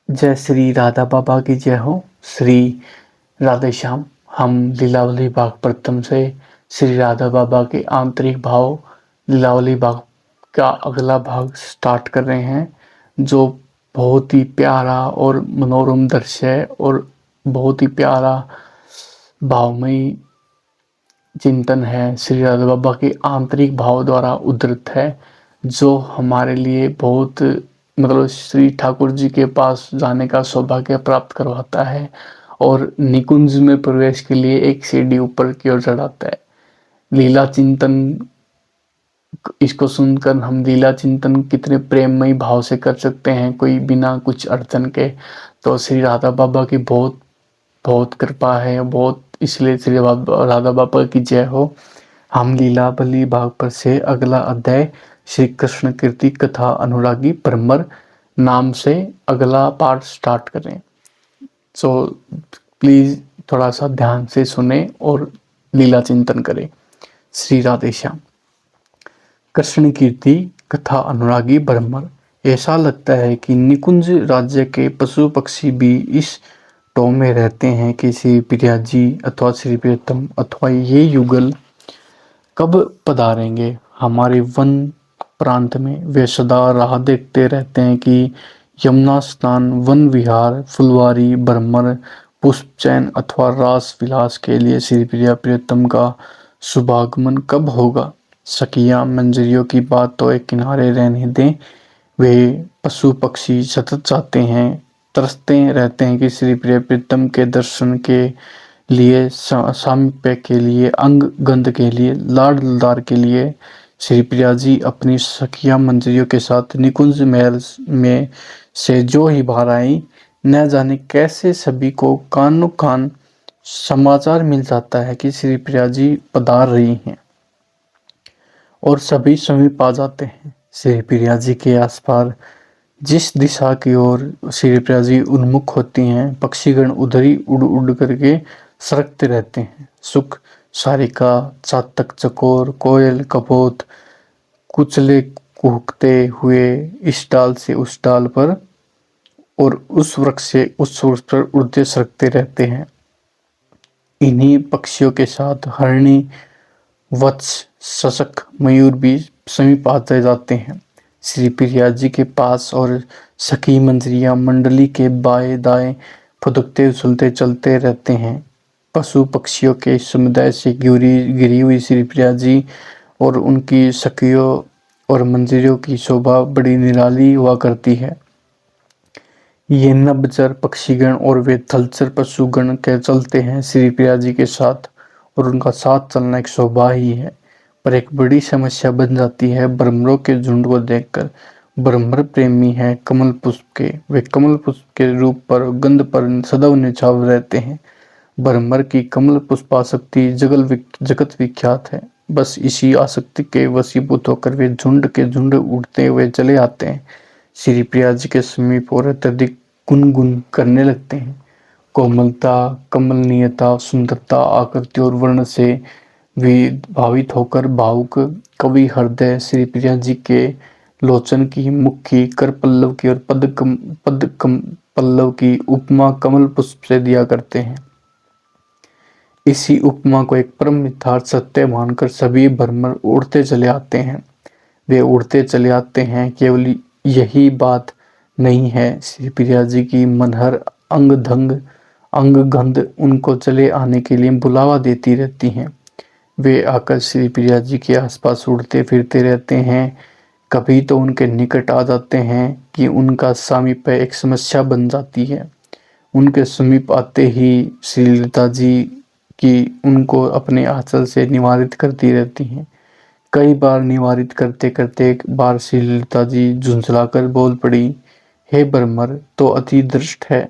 जय श्री राधा बाबा की जय हो। श्री राधे श्याम। हम लीलावली बाग प्रथम से श्री राधा बाबा के आंतरिक भाव लीलावली बाग का अगला भाग स्टार्ट कर रहे हैं, जो बहुत ही प्यारा और मनोरम दृश्य है और बहुत ही प्यारा भावमयी चिंतन है। श्री राधा बाबा के आंतरिक भाव द्वारा उद्धृत है, जो हमारे लिए बहुत श्री ठाकुर जी के पास जाने का सौभाग्य प्राप्त करवाता है और निकुंज में प्रवेश के लिए एक सीढ़ी ऊपर की ओर चढ़ाता है। लीला चिंतन, इसको सुनकर हम लीला चिंतन कितने प्रेममयी भाव से कर सकते हैं, कोई बिना कुछ अड़चन के। तो श्री राधा बाबा की बहुत बहुत कृपा है, बहुत, इसलिए श्री राधा बाबा की जय हो। हम लीलावली भाग पर से अगला अध्याय श्री कृष्ण कीर्ति कथा अनुरागी भ्रमर नाम से अगला पार्ट स्टार्ट करें। सो प्लीज थोड़ा सा ध्यान से सुने और लीला चिंतन करें। श्री राधे श्याम। कृष्ण कीर्ति कथा अनुरागी भ्रमर। ऐसा लगता है कि निकुंज राज्य के पशु पक्षी भी इस टोह में रहते हैं कि श्री प्रिया जी अथवा श्री प्रियतम अथवा ये युगल कब पधारेंगे हमारे वन प्रांत में। वे सदा राह देखते रहते हैं कि यमुना स्नान, वन विहार, फुलवारी, भ्रमर, पुष्प चयन अथवा रास विलास के लिए श्री प्रिया प्रियतम का शुभागमन कब होगा। सखियां मंजरियों की बात तो एक किनारे रहने दें, वे पशु पक्षी सतत चाहते हैं, तरसते रहते हैं कि श्री प्रिय प्रीतम के दर्शन के लिए, सामीप्य के लिए, अंग गंध के लिए, लाड लदार के लिए श्री प्रिया जी अपनी सखिया मंजरियों के साथ निकुंज महल में से जो ही बाहर आई, न जाने कैसे सभी को कानों कान समाचार मिल जाता है कि श्री प्रिया जी पधार रही हैं और सभी समीप आ जाते हैं। श्री प्रिया जी के आसपास जिस दिशा की ओर श्री प्रिया जी उन्मुख होती हैं, पक्षीगण उधर ही उड़ उड़ करके सरकते रहते हैं। सुख, सारिका, चातक, चकोर, कोयल, कपोत कुचले कुहकते हुए इस डाल से उस डाल पर और उस वृक्ष से उस वृक्ष पर उड़ते सरकते रहते हैं। इन्हीं पक्षियों के साथ हरणी, वत्स, शशक, मयूर भी समीप आते जाते हैं श्री प्रिया जी के पास, और सखी मंजरियां मंडली के बाएं दाएं फुदकते उछलते चलते रहते हैं। पशु पक्षियों के समुदाय से घिरी हुई श्री प्रिया जी और उनकी सखियों और मंजरियों की शोभा बड़ी निराली हुआ करती है। ये नभचर पक्षीगण और वे थलचर पशुगण के चलते हैं श्री प्रिया जी के साथ, और उनका साथ चलना एक शोभा ही है। पर एक बड़ी समस्या बन जाती है भ्रमरों के झुंड को देखकर। भ्रमर प्रेमी हैं कमल पुष्प के, वे कमल पुष्प के रूप पर, गंध पर सदैव निछाव रहते हैं। भ्रमर की कमल पुष्पासक्ति जगत विख्यात है। बस इसी आसक्ति के वशीभूत होकर वे झुंड के झुंड उड़ते हुए चले आते हैं श्री प्रिया जी के समीप और अत्यधिक गुनगुन करने लगते हैं। कोमलता, कमलनीयता, सुंदरता, आकृति और वर्ण से विभावित होकर भावुक कवि हृदय श्री प्रिया जी के लोचन की, मुख की, कर पल्लव की और पद कम पल्लव की उपमा कमल पुष्प से दिया करते हैं। इसी उपमा को एक परम यथार्थ सत्य मानकर सभी भ्रमर उड़ते चले आते हैं। वे उड़ते चले आते हैं, केवल यही बात नहीं है, श्री प्रिया जी की मनहर अंग गंध उनको चले आने के लिए बुलावा देती रहती हैं। वे आकर श्री प्रिया जी के आसपास उड़ते फिरते रहते हैं, कभी तो उनके निकट आ जाते हैं कि उनका सामीप्य एक समस्या बन जाती है। उनके समीप आते ही श्री ललिता जी की उनको अपने आंचल से निवारित करती रहती हैं। कई बार निवारित करते करते एक बार श्री ललिता जी झुंझलाकर बोल पड़ी, हे भ्रमर तो अति दृष्ट है।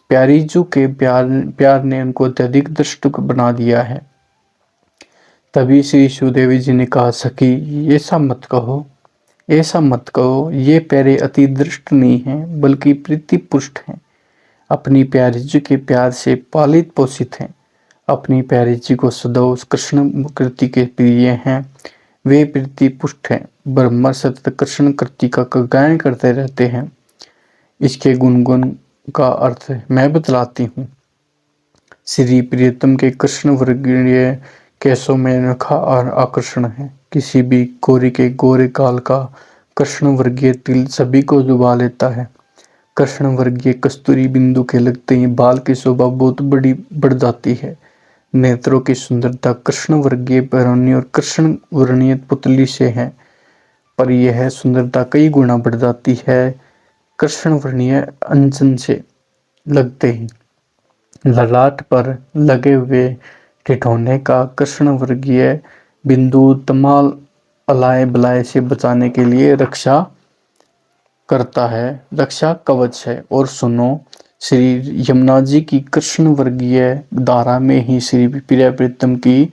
प्यारी जू के प्यार ने उनको अत्यधिक दृष्ट बना दिया है। तभी श्री सुदेवी जी ने कहा, सखी ऐसा मत कहो, ऐसा मत कहो, ये प्यारे अति दृष्ट नहीं हैं बल्कि प्रीति पुष्ट हैं। अपनी प्यारी जी के प्यार से पालित पोषित हैं। अपनी प्यारी जी को सदैव कृष्ण कृति के प्रिय हैं, वे प्रीति पुष्ट हैं। भ्रमर सतत कृष्ण कृति का गायन करते रहते हैं। इसके गुणगुण का अर्थ मैं बतलाती हूँ। श्री प्रियतम के कृष्ण वर्गीय केसों में अनोखा और आकर्षण है। किसी भी गोरी के गोरे काल का कृष्ण वर्गीय तिल सभी को लुभा लेता है। कृष्ण वर्गीय कस्तूरी बिंदु के लगते ही बाल की शोभा बहुत बड़ी बढ़ जाती है। नेत्रों की सुंदरता कृष्ण वर्गीय बैरोनी और कृष्ण वर्णीय पुतली से है, पर यह सुंदरता कई गुना बढ़ जाती है कृष्ण वर्णीय अंजन से लगते ही। ललाट पर लगे हुए ठिठोने का कृष्ण वर्गीय बिंदु तमाल अलाय बलाय से बचाने के लिए रक्षा करता है, रक्षा कवच है। और सुनो, श्री यमुना जी की कृष्ण वर्गीय धारा में ही श्री प्रिय प्रीतम की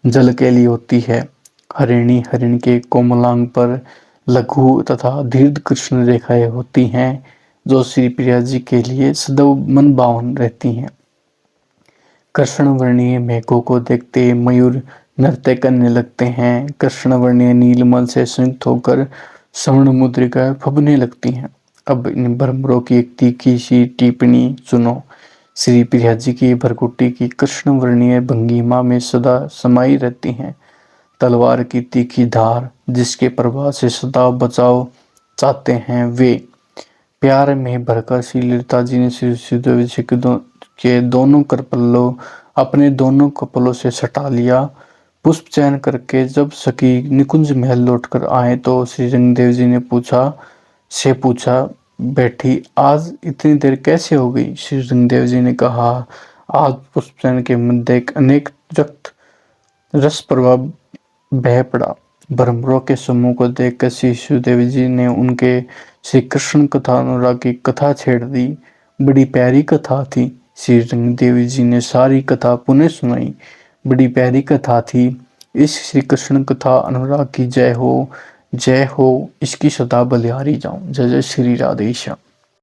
झलकेली होती है। हरिणी हरिण के कोमलांग पर लघु तथा दीर्घ कृष्ण रेखाएं होती हैं, जो श्री प्रिया जी के लिए सदैव मन भावन रहती हैं। कृष्ण वर्णीय मेघों को देखते मयूर नृत्य करने लगते हैं। कृष्ण वर्णीय नीलमल से संयुक्त होकर स्वर्ण मुद्रिका फबने लगती हैं। अब इन भ्रमरों की एक तीखी सी टिप्पणी सुनो। श्री प्रिया जी की भरकुटी की कृष्ण वर्णीय भंगिमा में सदा समाई रहती हैं। तलवार की तीखी धार जिसके प्रभाव से सदा बचाव चाहते हैं वे। प्यार में भरकर श्री ललिता जी ने श्री सुखदेव जी के दोनों करपल्लों अपने दोनों कपलों से सटा लिया। पुष्प चयन करके जब सखी निकुंज महल लौटकर आए तो श्री रंगदेव जी ने पूछा, बैठी आज इतनी देर कैसे हो गई? श्री रंगदेव जी ने कहा, आज पुष्प चयन के मध्य एक अनेक रक्त रस प्रभाव बह पड़ा। भ्रमरों के समूह को देखकर श्री सुखदेव जी ने उनके श्री कृष्ण कथा अनुराग की कथा छेड़ दी। बड़ी प्यारी कथा थी। श्री रंगदेव जी ने सारी कथा पुनः सुनाई। बड़ी प्यारी कथा थी। इस श्री कृष्ण कथा अनुराग की जय हो, जय हो। इसकी सदा बलिहारी जाऊं। जय जय श्री राधेश्याम।